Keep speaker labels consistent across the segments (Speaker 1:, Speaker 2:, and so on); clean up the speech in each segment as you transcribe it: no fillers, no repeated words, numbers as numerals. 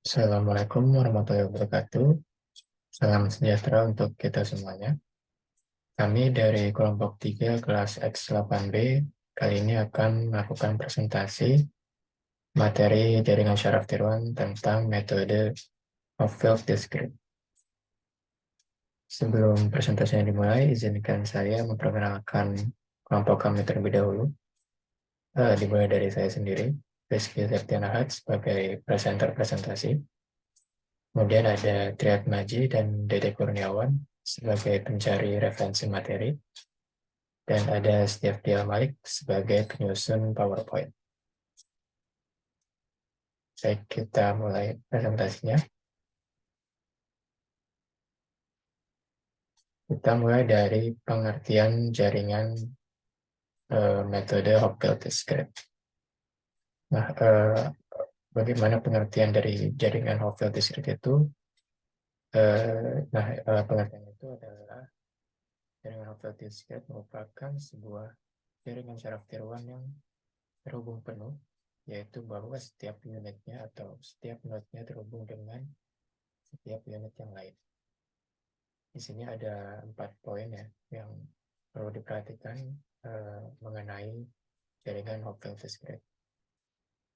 Speaker 1: Assalamualaikum warahmatullahi wabarakatuh. Salam sejahtera untuk kita semuanya. Kami dari kelompok 3 kelas X8B kali ini akan melakukan presentasi materi jaringan syaraf tiruan tentang metode Hopfield Discrete. Sebelum presentasinya dimulai, izinkan saya memperkenalkan kelompok kami terlebih dahulu. Dimulai dari saya sendiri, Rizky Septiana Hat sebagai presenter presentasi. Kemudian ada Triad Maji dan Dede Kurniawan sebagai pencari referensi materi. Dan ada Steve Malik sebagai penyusun PowerPoint. Baik, kita mulai presentasinya. Kita mulai dari pengertian jaringan metode Hopfield Discrete. Nah, bagaimana pengertian dari jaringan Hopfield Discrete itu? Pengertian itu adalah jaringan Hopfield Discrete merupakan sebuah jaringan syaraf tiruan yang terhubung penuh, yaitu bahwa setiap unitnya atau setiap node-nya terhubung dengan setiap unit yang lain. Di sini ada 4 poin ya yang perlu diperhatikan mengenai jaringan Hopfield Discrete.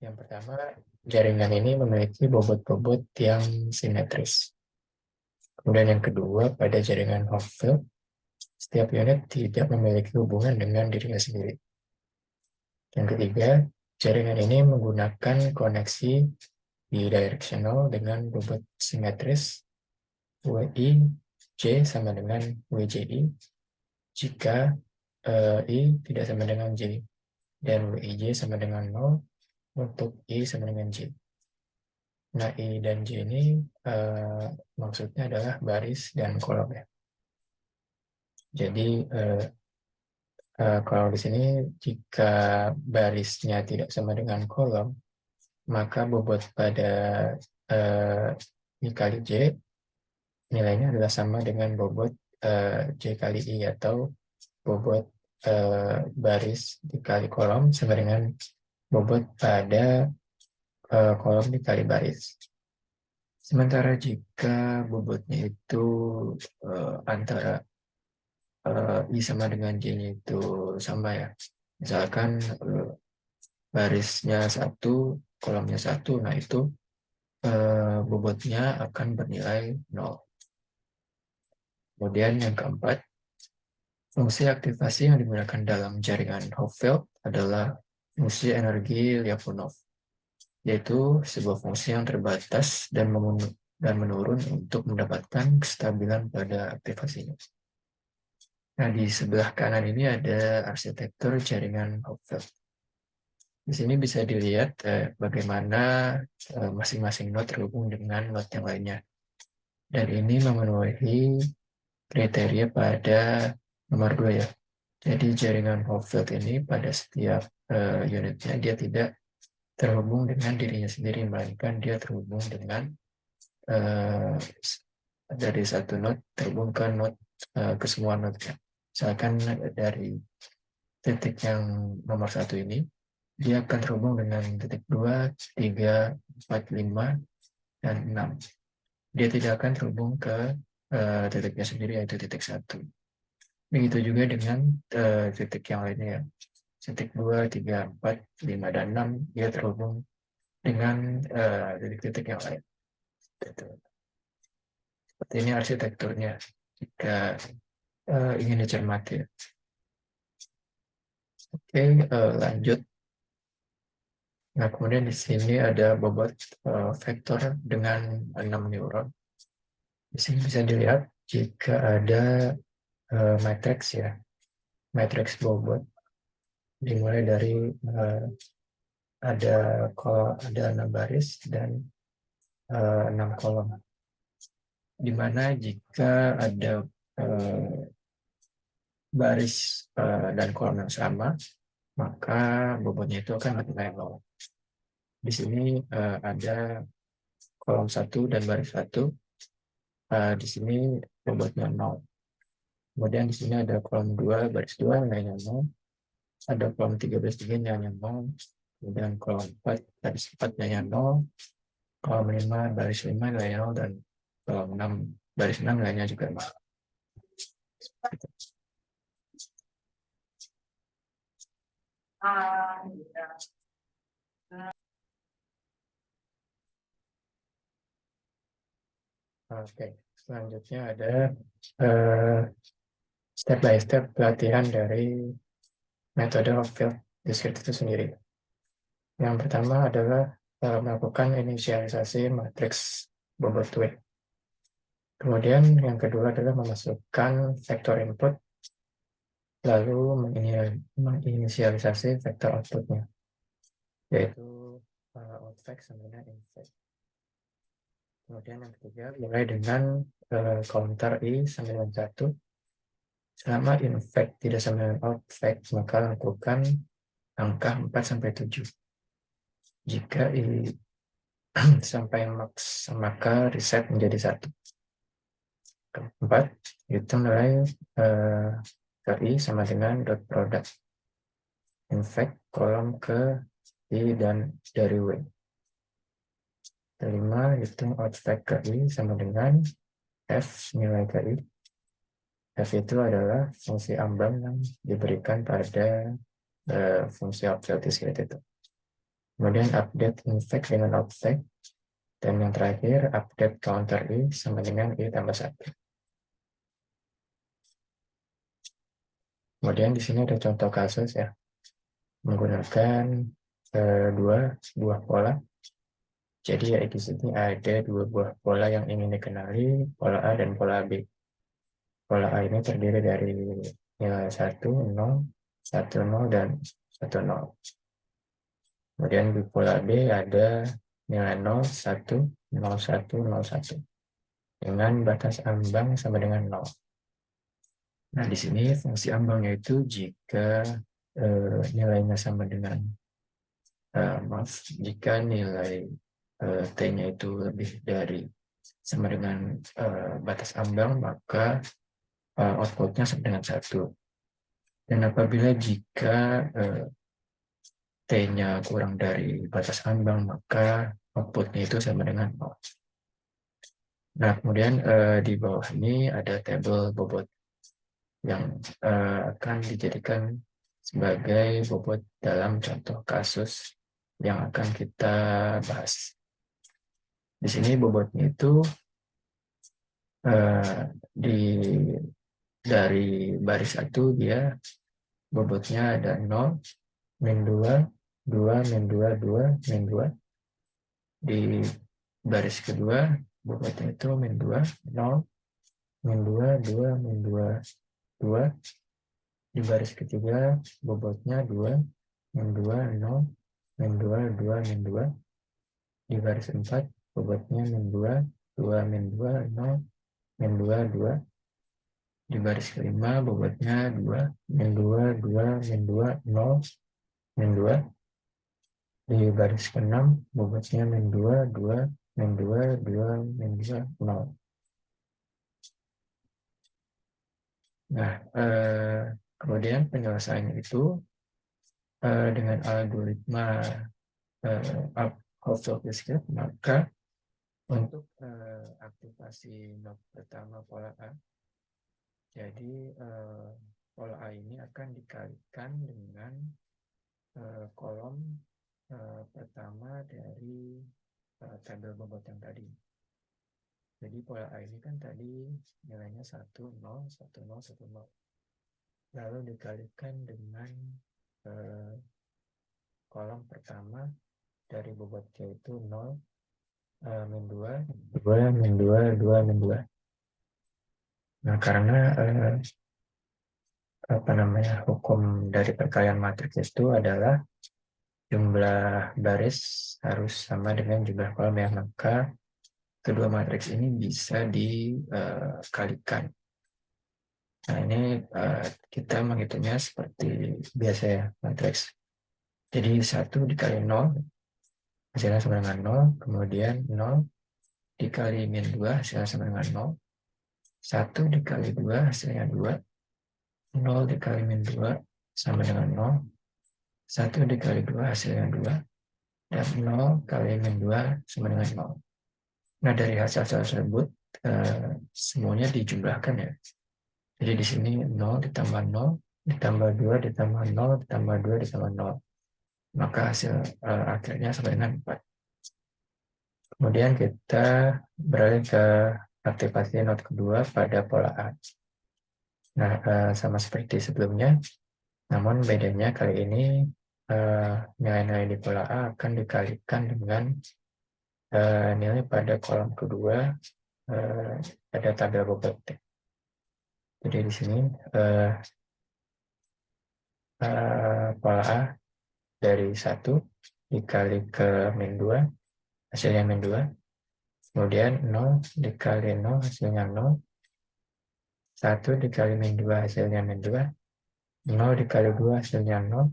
Speaker 1: Yang pertama, jaringan ini memiliki bobot-bobot yang simetris. Kemudian yang kedua, pada jaringan Hopfield, setiap unit tidak memiliki hubungan dengan dirinya sendiri. Yang ketiga, jaringan ini menggunakan koneksi bidirectional dengan bobot simetris WI J sama dengan WJI jika I tidak sama dengan J dan WIJ sama dengan 0 untuk I sama dengan J. Nah, I dan J ini maksudnya adalah baris dan kolom ya. Jadi kalau di sini jika barisnya tidak sama dengan kolom, maka bobot pada I kali J nilainya adalah sama dengan bobot J kali I atau bobot baris dikali kolom sama dengan bobot pada kolom dikali baris. Sementara jika bobotnya itu antara I sama dengan J-nya itu sama ya. Misalkan barisnya 1, kolomnya 1, nah itu bobotnya akan bernilai 0. Kemudian yang keempat, fungsi aktivasi yang digunakan dalam jaringan Hopfield adalah fungsi energi Lyapunov, yaitu sebuah fungsi yang terbatas dan menurun untuk mendapatkan kestabilan pada aktivasinya. Nah, di sebelah kanan ini ada arsitektur jaringan Hopfield. Di sini bisa dilihat bagaimana masing-masing node terhubung dengan node yang lainnya. Dan ini memenuhi kriteria pada nomor 2 ya. Jadi jaringan Hopfield ini pada setiap unitnya dia tidak terhubung dengan dirinya sendiri, melainkan dia terhubung dengan dari satu node terhubung ke node ke semua node-nya. Misalkan dari titik yang nomor 1 ini, dia akan terhubung dengan titik 2, 3, 4, 5, dan 6. Dia tidak akan terhubung ke titiknya sendiri, yaitu titik 1. Begitu juga dengan titik yang lainnya ya. Titik 2, 3, 4, 5, dan 6, dia terhubung dengan titik-titik yang lain. Seperti ini arsitekturnya jika ingin dicermati. Oke, lanjut. Nah, kemudian di sini ada bobot vektor dengan 6 neuron. Di sini bisa dilihat jika ada matriks ya, matriks bobot dimulai dari ada 6 baris dan 6 kolom. Di mana jika ada baris dan kolom yang sama, maka bobotnya itu akan bernilai 0. Di sini ada kolom 1 dan baris 1. Di sini bobotnya 0. Kemudian di sini ada kolom 2, baris 2, nilainya 0. Ada kolom 3 baris 3, nilainya 0. Kemudian kolom 4, baris 4, nilainya 0. kolom 5 baris 5 nilainya 0, dan kolom 6 baris 6 nilainya juga 0. Oke, selanjutnya ada step by step pelatihan dari metode of field discrete itu sendiri. Yang pertama adalah melakukan inisialisasi matriks bobot W. Kemudian yang kedua adalah memasukkan vektor input, lalu menginisialisasi vektor outputnya, yaitu outVec sama dengan inVec. Kemudian yang ketiga, mulai dengan counter I sama dengan 1. Selama inVec tidak sama dengan outVec, maka lakukan angka 4-7. Jika I sampai max, maka reset menjadi 1. Keempat, hitung nilai ke I sama dengan dot product inVec kolom ke I dan dari W. Kelima, hitung outVec ke I sama dengan F nilai ke I. F itu adalah fungsi ambang yang diberikan pada fungsi outVec discrete itu. Kemudian update inVec dengan outVec. Dan yang terakhir, update counter I sama dengan I tambah 1. Kemudian di sini ada contoh kasus ya, menggunakan dua buah pola. Jadi ya di sini ada dua buah pola yang ingin dikenali, pola A dan pola B. Pola A ini terdiri dari nilai 1, 0, 1, 0, dan 1, 0. Kemudian di pola B ada nilai 0, 1, 0, 1, 0, 1. Dengan batas ambang sama dengan 0. Nah, di sini fungsi ambangnya itu jika nilainya sama dengan jika nilai T-nya itu lebih dari sama dengan batas ambang, maka outputnya sama dengan 1. Dan apabila jika T-nya kurang dari batas ambang, maka outputnya itu sama dengan 0. Nah, kemudian di bawah ini ada tabel bobot yang akan dijadikan sebagai bobot dalam contoh kasus yang akan kita bahas. Di sini bobotnya itu dari baris 1 dia bobotnya ada 0, min 2, 2, min 2, 2, min 2. Di baris kedua bobotnya itu min 2, 0, min 2, 2, min 2, 2. Di baris ketiga bobotnya 2, min 2, 0, min 2, 2, min 2. Di baris 4 bobotnya min 2, 2, min 2, 0, min 2, 2. Di baris kelima bobotnya 2, min 2, 2, min 2, 0, min 2. Di baris ke-6 bobotnya min 2, 2, min 2, 2, min 2, 0. Nah, kemudian penyelesaiannya itu dengan algoritma Hopfield discrete, maka untuk aktivasi node pertama pola A, jadi pola A ini akan dikalikan dengan kolom pertama dari tabel bobot yang tadi. Jadi pola A ini kan tadi nilainya 1, 0, 1, 0, 1, 0. Lalu dikalikan dengan kolom pertama dari bobot yaitu 0, min 2, 2, min 2, 2, min 2. Nah, karena hukum dari perkalian matriks itu adalah jumlah baris harus sama dengan jumlah kolom ya, maka kedua matriks ini bisa dikalikan. Nah, ini kita menghitungnya seperti biasa ya, matriks. Jadi 1 dikali 0, hasilnya sama dengan 0, kemudian 0 dikali min 2, hasilnya sama dengan 0, 1 dikali 2, hasilnya 2, 0 dikali min 2, sama dengan 0, 1 dikali 2, hasilnya 2, dan 0 kali min 2 sama dengan 0. Nah, dari hasil tersebut semuanya dijumlahkan ya. Jadi di sini 0 ditambah 0, ditambah 2, ditambah 0, ditambah 2, ditambah 0. Maka hasil akhirnya sama dengan 4. Kemudian kita beralih ke aktivasi not kedua pada pola A. Nah, sama seperti sebelumnya, namun bedanya kali ini nilai-nilai di pola A akan dikalikan dengan nilai pada kolom kedua pada tabel bobot. Jadi di sini pola A dari 1 dikali ke min 2, hasilnya min 2. Kemudian 0 dikali 0, hasilnya 0. 1 dikali min 2, hasilnya min 2. 0 dikali 2, hasilnya 0.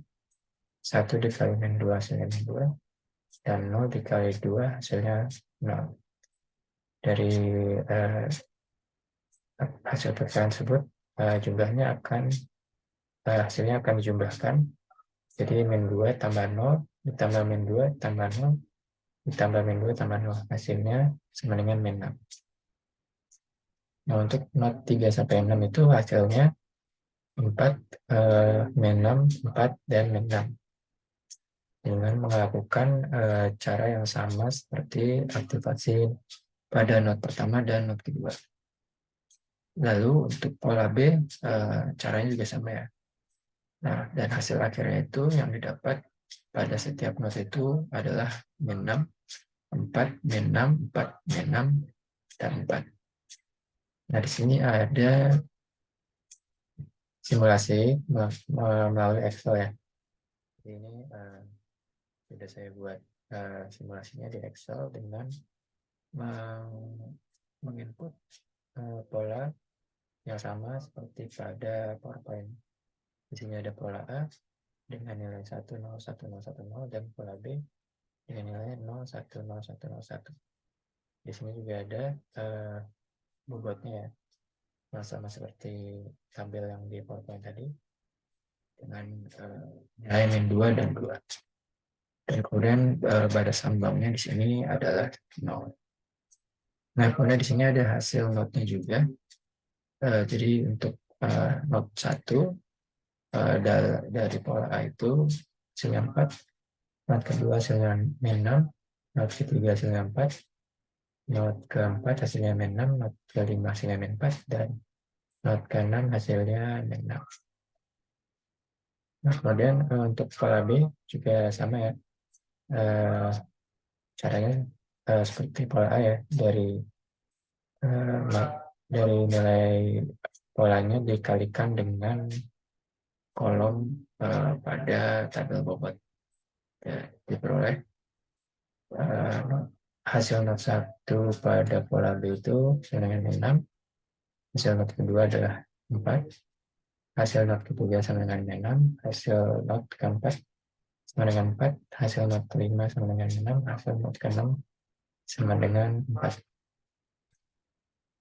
Speaker 1: 1 dikali min 2, hasilnya min 2. Dan 0 dikali 2, hasilnya 0. Dari hasil perkalian tersebut, jumlahnya akan hasilnya akan dijumlahkan. Jadi min 2 tambah 0, ditambah min 2, tambah 0, ditambah min 2, tambah 0. Hasilnya sama dengan min 6. Nah, untuk not 3-6 itu hasilnya 4, min 6, 4, dan min 6. Dengan melakukan cara yang sama seperti aktivasi pada not pertama dan not kedua. Lalu untuk pola B, caranya juga sama ya. Nah, dan hasil akhirnya itu yang didapat pada setiap not itu adalah min 6, 4, min 6, 4, min 6, dan 4. Nah, di sini ada simulasi melalui Excel ya. Ini sudah saya buat simulasinya di Excel dengan menginput pola yang sama seperti pada PowerPoint. Di sini ada pola A dengan nilai 1, 0, 1, 0, 1, 0, dan pola B dengan nilai 0, 1, 0, 1, 0, 1. Di sini juga ada bobotnya ya, yang sama seperti tabel yang di PowerPoint tadi, dengan nilai min 2 dan 2. Dan kemudian batas ambangnya di sini adalah 0. Nah, kemudian di sini ada hasil notnya juga. Jadi untuk not 1 dari pola A itu hasilnya 4, not kedua hasilnya min 6, not ketiga hasilnya 4, not keempat hasilnya min 6, not kelima hasilnya min 4, dan not ke-6 hasilnya min 6. Nah, kemudian untuk pola B juga sama ya. Caranya seperti pola A ya, dari nilai polanya dikalikan dengan kolom pada tabel bobot. Ya, diperoleh hasil not 1 pada pola B itu sama dengan min 6, hasil not kedua adalah 4, hasil not ketiga sama dengan min 6, hasil not keempat sama dengan 4, hasil not kelima sama dengan 6, hasil not ke-6 sama dengan 4.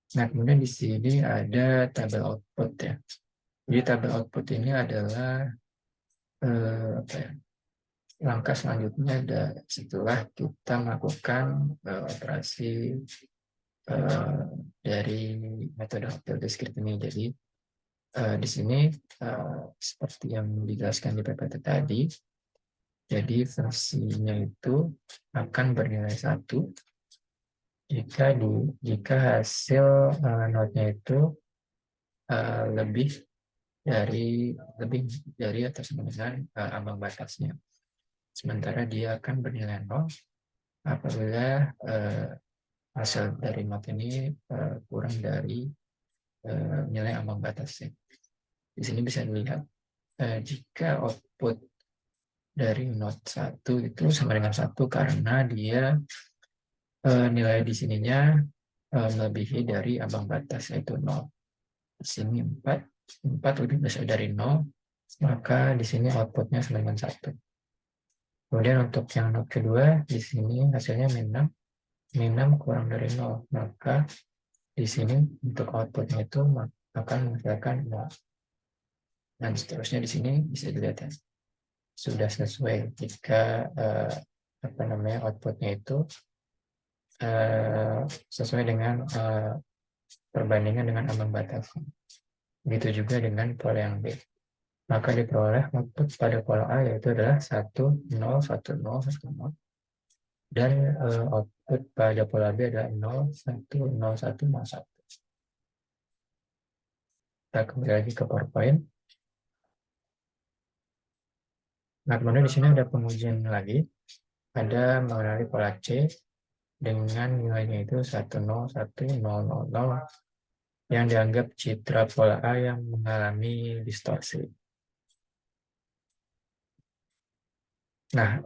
Speaker 1: Nah, kemudian di sini ada tabel output ya. Jadi tabel output ini adalah langkah selanjutnya setelah kita melakukan operasi dari metode Hotel Discrete ini. Jadi di sini seperti yang dijelaskan di PPT tadi, jadi fungsinya itu akan bernilai 1 jika hasil notnya itu lebih dari atau sama dengan ambang batasnya. Sementara dia akan bernilai 0 apabila hasil dari not ini kurang dari nilai ambang batasnya. Di sini bisa dilihat jika output dari not 1 itu sama dengan 1 karena dia nilai di sininya melebihi dari ambang batas yaitu 0. Di sini 4 lebih besar dari 0, maka di sini outputnya sama dengan 1. Kemudian untuk yang not kedua, di sini hasilnya min 6. Min 6 kurang dari 0, maka di sini untuk outputnya itu akan menghasilkan 0. Dan seterusnya di sini bisa dilihat ya, sudah sesuai jika apa namanya outputnya itu sesuai dengan perbandingan dengan ambang batas. Begitu juga dengan pola yang B. Maka diperoleh output pada pola A yaitu adalah 1, 0, 1, 0, 1, 0. Dan output pada pola B adalah 0, 1, 0, 1, 0, 1. Kita kembali lagi ke PowerPoint. Nah, kemudian di sini ada pengujian lagi. Ada mengenali pola C dengan nilainya itu 1, 0, 1, 0, 0, 0 yang dianggap citra pola A yang mengalami distorsi. Nah,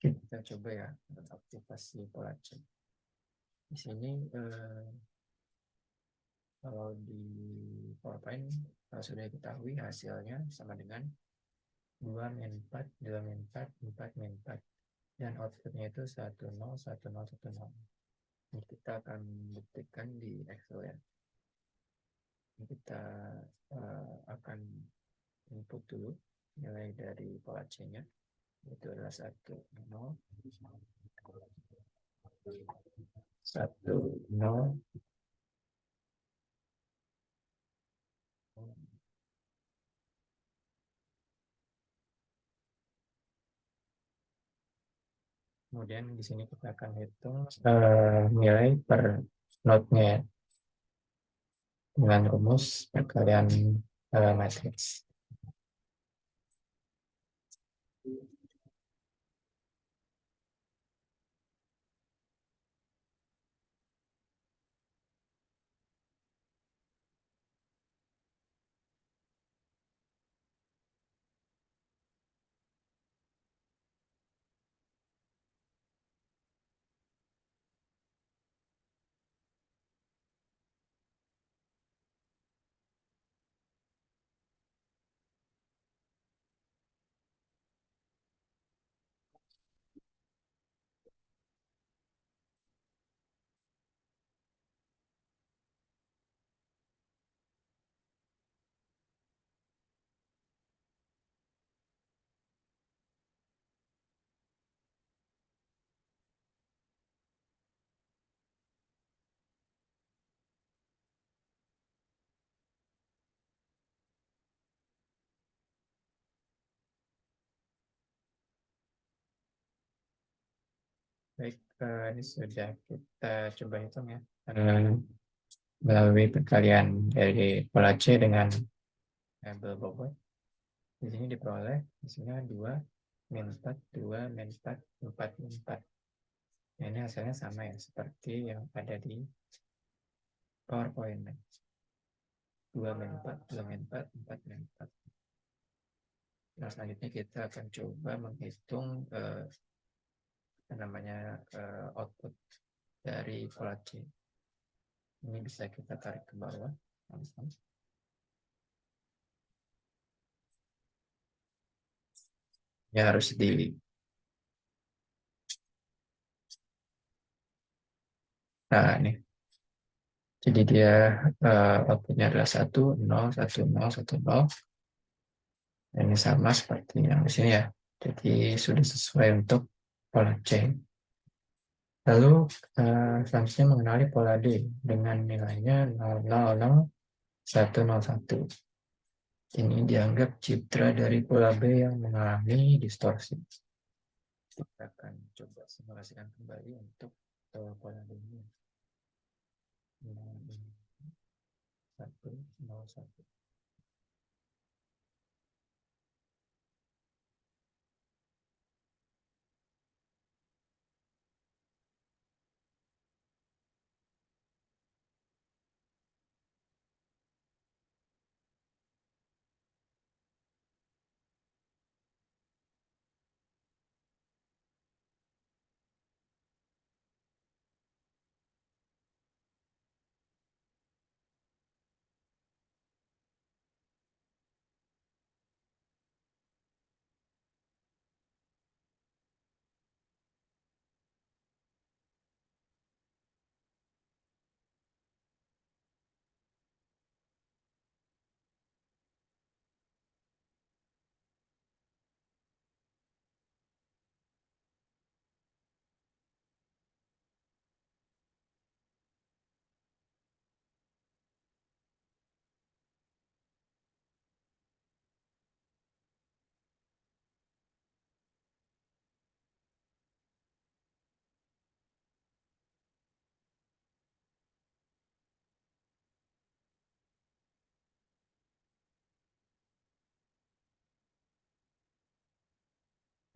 Speaker 1: kita coba ya untuk aktivasi pola C. Di sini kalau di PowerPoint sudah diketahui hasilnya sama dengan 2 min 4, 2 min 4, 4 min 4. Dan outputnya itu 1, 0, 1, 0, 1, 0. Ini kita akan buktikan di Excel ya. Ini kita akan input dulu nilai dari pola C-nya. Itu adalah 1, 0, 1, 0. Kemudian di sini kita akan hitung nilai per node-nya dengan rumus perkalian matriks. Baik, ini sudah kita coba hitung ya. Melalui perkalian dari pola C dengan label bobot. Di sini diperoleh, di sini 2, min 4, 2, min 4, 4, min 4. Nah, ini hasilnya sama ya, seperti yang ada di PowerPoint. 2 min 4, 2 min 4, 4 min 4. Nah, selanjutnya kita akan coba menghitung output dari pola C. Ini bisa kita tarik ke bawah. Ya harus di. Nah, ini. Jadi dia outputnya adalah 1, 0, 1, 0, 1, 0. Ini sama seperti yang di sini ya. Jadi sudah sesuai untuk pola C. Lalu selanjutnya mengenali pola D dengan nilainya 0, 0, 0, 1, 0, 1. Ini dianggap citra dari pola B yang mengalami distorsi. Kita akan coba simulasikan kembali untuk pola D ini. 1, 0, 1.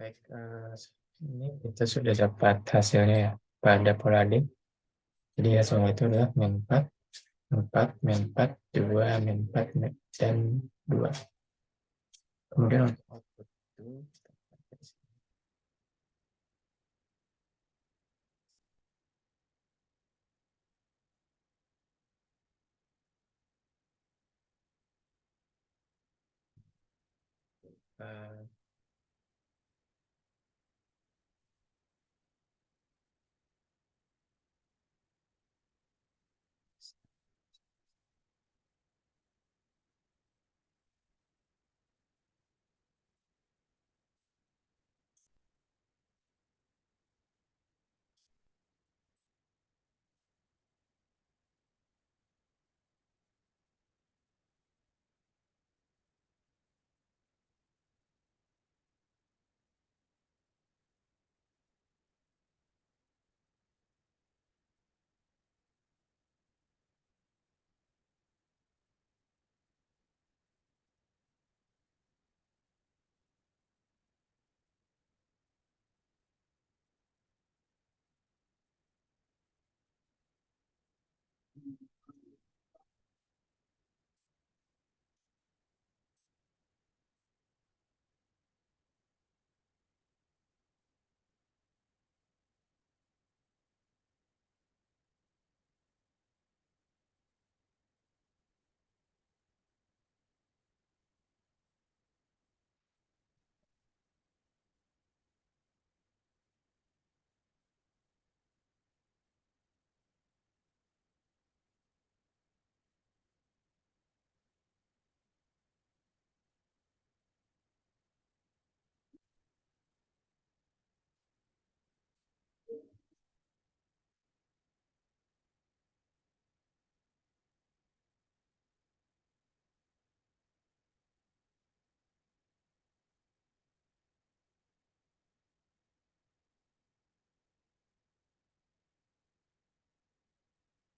Speaker 1: Baik, ini kita sudah dapat hasilnya ya pada pola D. Jadi hasilnya itu adalah min 4, 4, min 4, 2, min 4, dan 2. Kemudian untuk output itu, uh,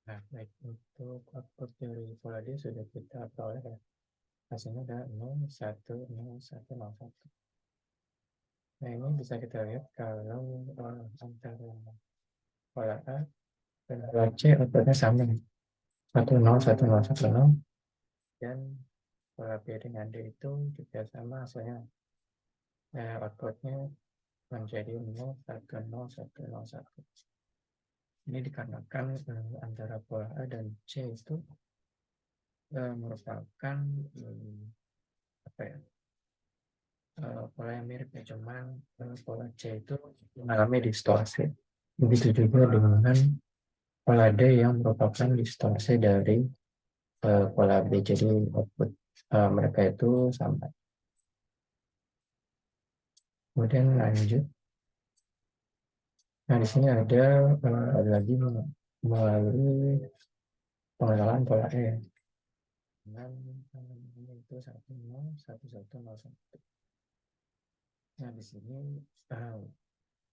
Speaker 1: nah, baik untuk output dari pola D sudah kita peroleh ya. Hasilnya ada 0, 1, 0, 1, 0, 1. Nah, ini bisa kita lihat kalau antara pola A dan pola C outputnya sama. 1, 0, 1, 0, 1, 0. Dan pola B dengan D itu juga sama hasilnya. Outputnya menjadi 0, 1, 0, 1, 0, 1. Ini dikarenakan antara pola A dan C itu merupakan apa ya, pola yang mirip ya, cuman pola C itu mengalami distorsi. Begitu juga dengan pola D yang merupakan distorsi dari pola B. Jadi output mereka itu sama. Kemudian lanjut. Nah, di sini ada lagi melalui pengenalan pola E. Dengan itu 1, 0, 1, 1, 0, 1. Nah, di sini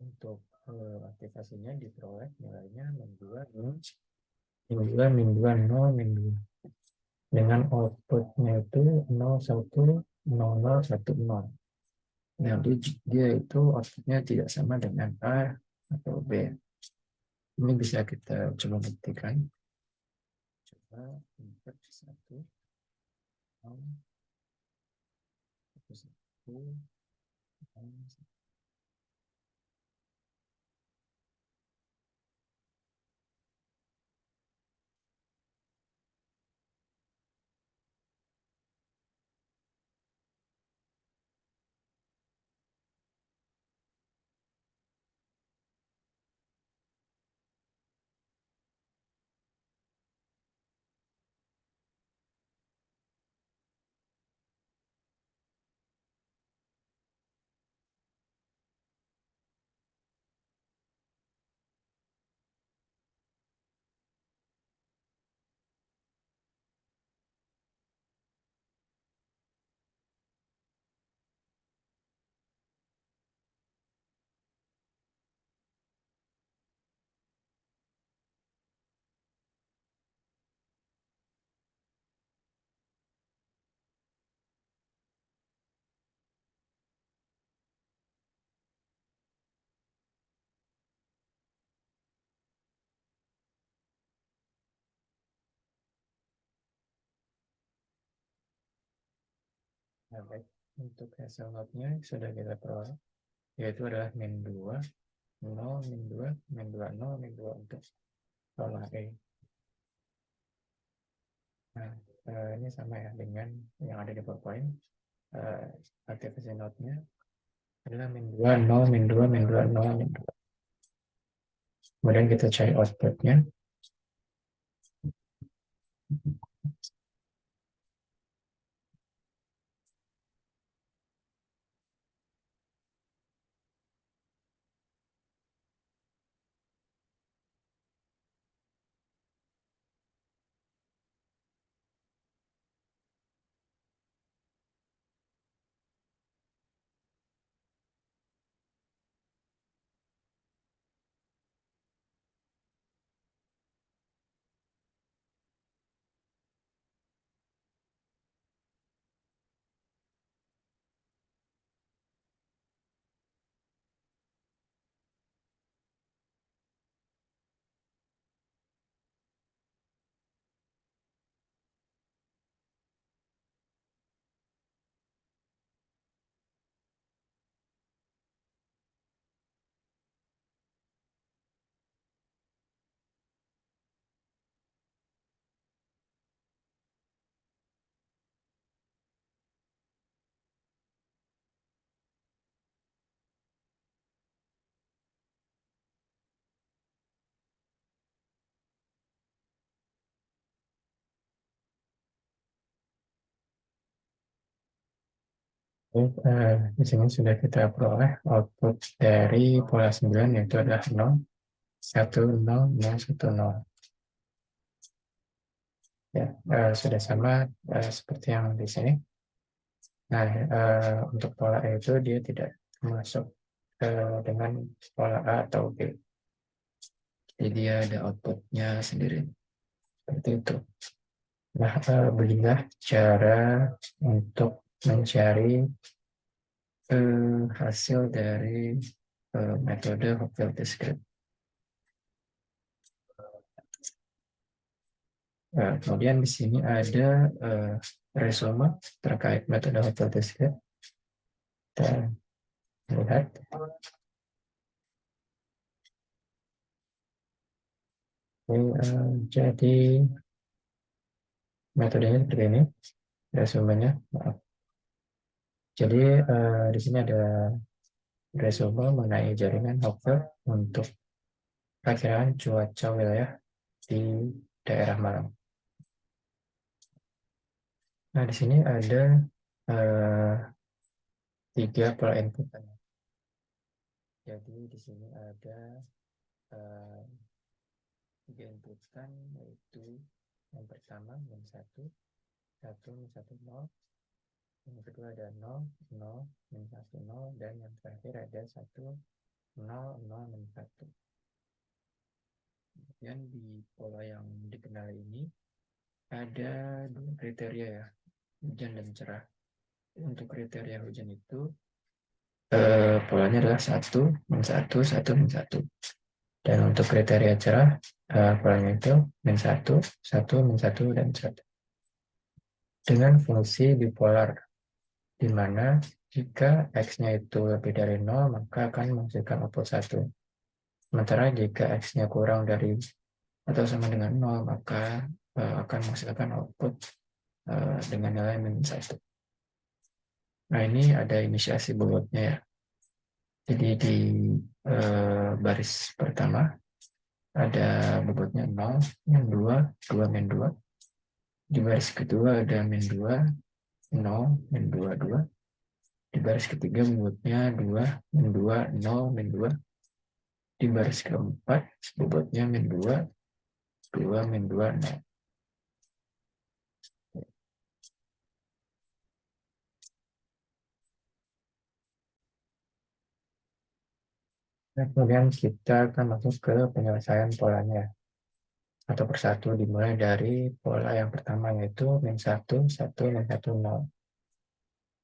Speaker 1: untuk aktivasinya diperoleh nilainya min 2, min 2, min 2, 0, min 2. Dengan outputnya itu 0, 1, 0, 0, 1, 0. Nah, dia itu outputnya tidak sama dengan A atau B. Ini bisa kita coba buktikan. Coba input 1, 0, 1, 1, 0, Nah, baik. Untuk hasil notnya sudah kita peroleh, yaitu adalah min 2, 0, min 2, min 2, 0, min 2 untuk pola E. Nah, ini sama ya dengan yang ada di PowerPoint. Aktivasi notnya adalah min 2, 0, min 2, min 2, 0, min 2. Kemudian kita cari outputnya. Di sini sudah kita peroleh output dari pola 9, yaitu adalah 0, 1, 0, 0, 1, 0. Ya, sudah sama seperti yang di sini. Nah, untuk pola E itu dia tidak masuk dengan pola A atau B. Jadi dia ada outputnya sendiri. Seperti itu. Nah, beginilah cara untuk mencari hasil dari metode Hopfield Discrete. Kemudian di sini ada resume terkait metode Hopfield Discrete. Kita lihat. Jadi metodenya seperti ini, resumenya. Maaf. Jadi di sini ada resume mengenai jaringan Hopfield untuk perakiraan cuaca wilayah di daerah Malang. Nah, di sini ada 3 pola input. Jadi di sini ada 3 inputan, yaitu yang pertama min 1, 1, min 1, 0. Yang kedua ada 0, 0, min 1, 0. Dan yang terakhir ada 1, 0, 0, min 1. Kemudian di pola yang dikenal ini ada 2 kriteria ya, hujan dan cerah. Untuk kriteria hujan itu polanya adalah 1, min 1, 1, min 1. Dan untuk kriteria cerah polanya itu min 1, 1, min 1, dan 1. Dengan fungsi bipolar, di mana jika X-nya itu lebih dari 0, maka akan menghasilkan output 1. Sementara jika X-nya kurang dari atau sama dengan 0, maka akan menghasilkan output dengan nilai min 1. Nah, ini ada inisiasi bobotnya ya. Jadi di baris pertama ada bobotnya 0, min 2, 2, min 2. Di baris kedua ada min 2, 0, min 2, 2. Di baris ketiga bobotnya 2, min 2, 0, min 2. Di baris keempat bobotnya min 2, 2, min 2, 0. Nah, kemudian kita akan masuk ke penyelesaian polanya. Atau persatu, dimulai dari pola yang pertama, yaitu min 1, 1, min 1, 0.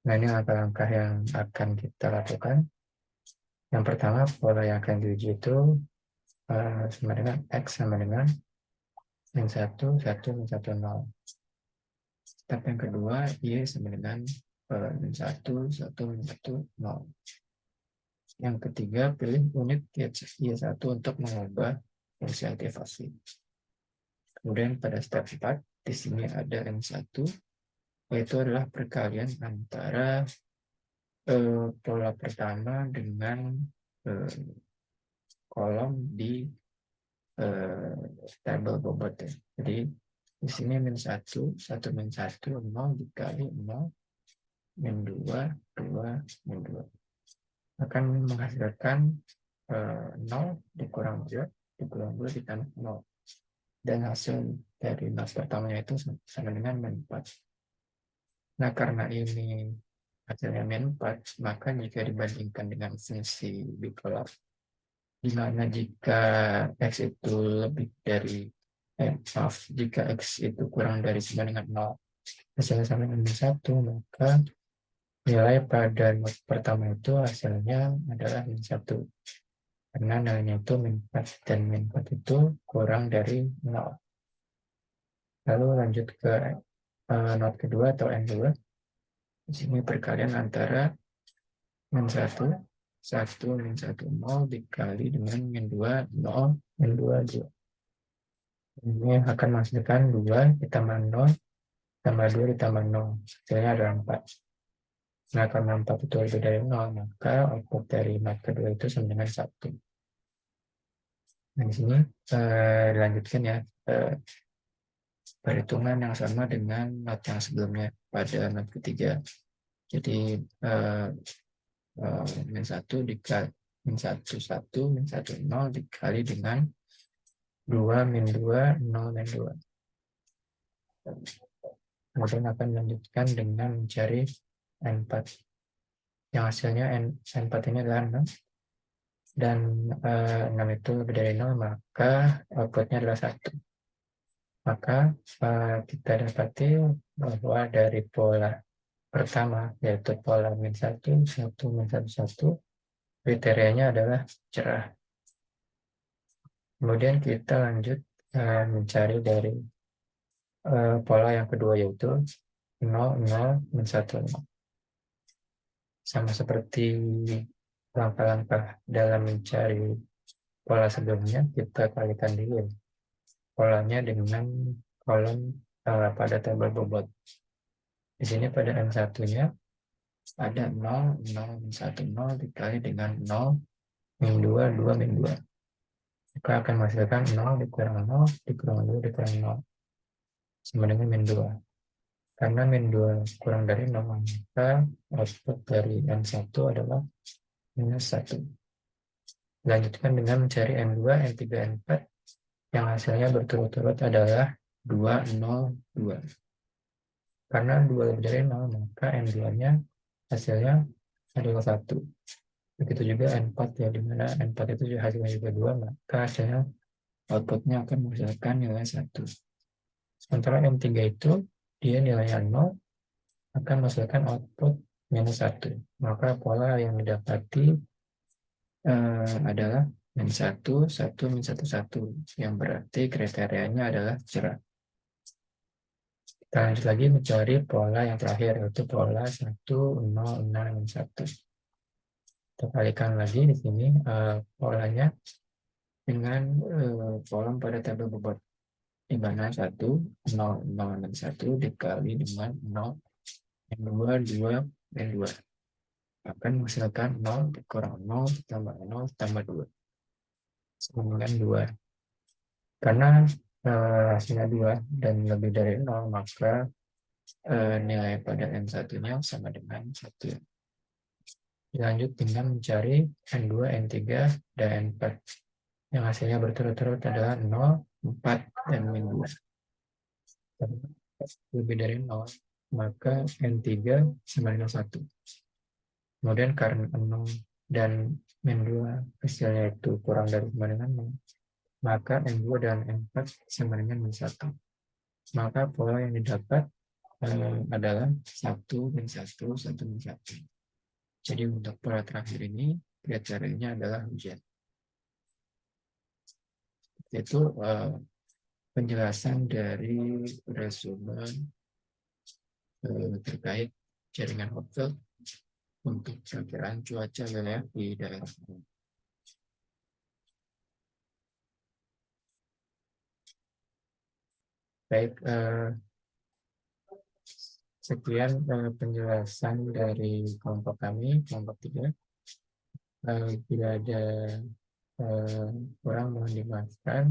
Speaker 1: Nah, ini langkah-langkah yang akan kita lakukan. Yang pertama, pola yang akan diuji itu sama dengan X sama dengan min 1, 1, min 1, 0. Step yang kedua, Y sama dengan min 1, 1, min 1, 0. Yang ketiga, pilih unit Y1 untuk mengubah fungsi aktivasi. Kemudian pada step 4, di sini ada M1, yaitu adalah perkalian antara pola pertama dengan kolom di tabel bobot ya. Jadi di sini min 1, 1 min 1, 0 dikali 0, min 2, 2, min 2. Akan menghasilkan 0 dikurang 2, dikurang 2 ditambah 0. Dan hasil dari not pertamanya itu sama dengan min 4. Nah, karena ini hasilnya min 4, maka jika dibandingkan dengan fungsi bipolar, di mana jika X itu lebih dari jika X itu kurang dari sama dengan 0, hasilnya sama dengan 1, maka nilai pada not pertama itu hasilnya adalah min 1. Karena nilainya itu min 4, dan min 4 itu kurang dari 0. Lalu lanjut ke not kedua atau N2. Di sini perkalian antara min 1, 1, min 1, 0 dikali dengan min 2, 0, min 2, 2. Ini akan menghasilkan 2 ditambah 0, tambah 2 ditambah 0. Hasilnya adalah 4. Nah, karena 4 itu lebih dari 0, maka output dari not kedua itu sama dengan 1. Nah, di sini dilanjutkan ya. Perhitungan yang sama dengan not yang sebelumnya pada not ketiga. Jadi min 1 dikali min 1, 1, min 1, 0 dikali dengan 2, min 2, 0, min 2. Kemudian akan melanjutkan dengan mencari N4. Yang hasilnya N4 ini adalah 6. Dan 6 itu lebih dari 0, maka outputnya adalah 1. Maka kita dapati bahwa dari pola pertama, yaitu pola min 1, 1, min 1, 1, kriterianya adalah cerah. Kemudian kita lanjut mencari dari pola yang kedua, yaitu 0, 0, min 1, 0. Sama seperti langkah-langkah dalam mencari pola sebelumnya, kita kalikan dulu polanya dengan kolom pada tabel bobot. Di sini pada M1-nya ada 0, 0, min 1, 0 dikali dengan 0, min 2, 2, min 2. Maka akan menghasilkan 0 dikurang 0, dikurang 2, dikurang 0. Sama dengan min 2. Karena min 2 kurang dari 0, maka output dari M1 adalah minus 1. Lanjutkan dengan mencari M2, M3, M4 yang hasilnya berturut-turut adalah 2, 0, 2. Karena 2 lebih dari 0, maka M2-nya hasilnya adalah 1. Begitu juga N4 ya, dimana N4 itu hasilnya juga 2, maka hasilnya outputnya akan menghasilkan nilai 1. Sementara M3 itu dia nilainya 0, akan menghasilkan output minus 1. Maka pola yang didapati adalah min 1, 1, min 1, 1. Yang berarti kriterianya adalah cerah. Kita lanjut lagi mencari pola yang terakhir, yaitu pola 1, 0, 0, min 1. Kita kalikan lagi di sini polanya dengan kolom pada tabel bobot, di mana 1, 0, 0, dan 1 dikali dengan 0, min 2, 2, min 2. Akan menghasilkan 0 dikurang 0 tambah 0 tambah 2. Sama dengan 2. Karena hasilnya 2 dan lebih dari 0, maka nilai pada N1-nya sama dengan 1. Lanjut dengan mencari N2, N3, dan N4. Yang hasilnya berturut-turut adalah 0, 4, dan min 2. Lebih dari 0, maka N3 sama dengan 1. Kemudian karena 0 dan min 2 hasilnya itu kurang dari sama dengan 0, maka N2 dan N4 sama dengan min 1. Maka pola yang didapat adalah 1, min 1, 1, min 1. Jadi untuk pola terakhir ini, kriterianya adalah hujan. Itu penjelasan dari resume terkait jaringan hotel untuk perkiraan cuaca wilayah di daerah. Baik, sekian penjelasan dari kelompok kami, kelompok 3. Bila ada kurang mohon dimaafkan.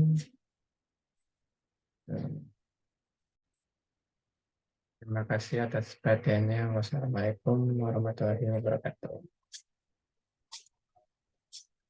Speaker 1: Terima kasih atas perhatiannya. Wassalamualaikum warahmatullahi wabarakatuh.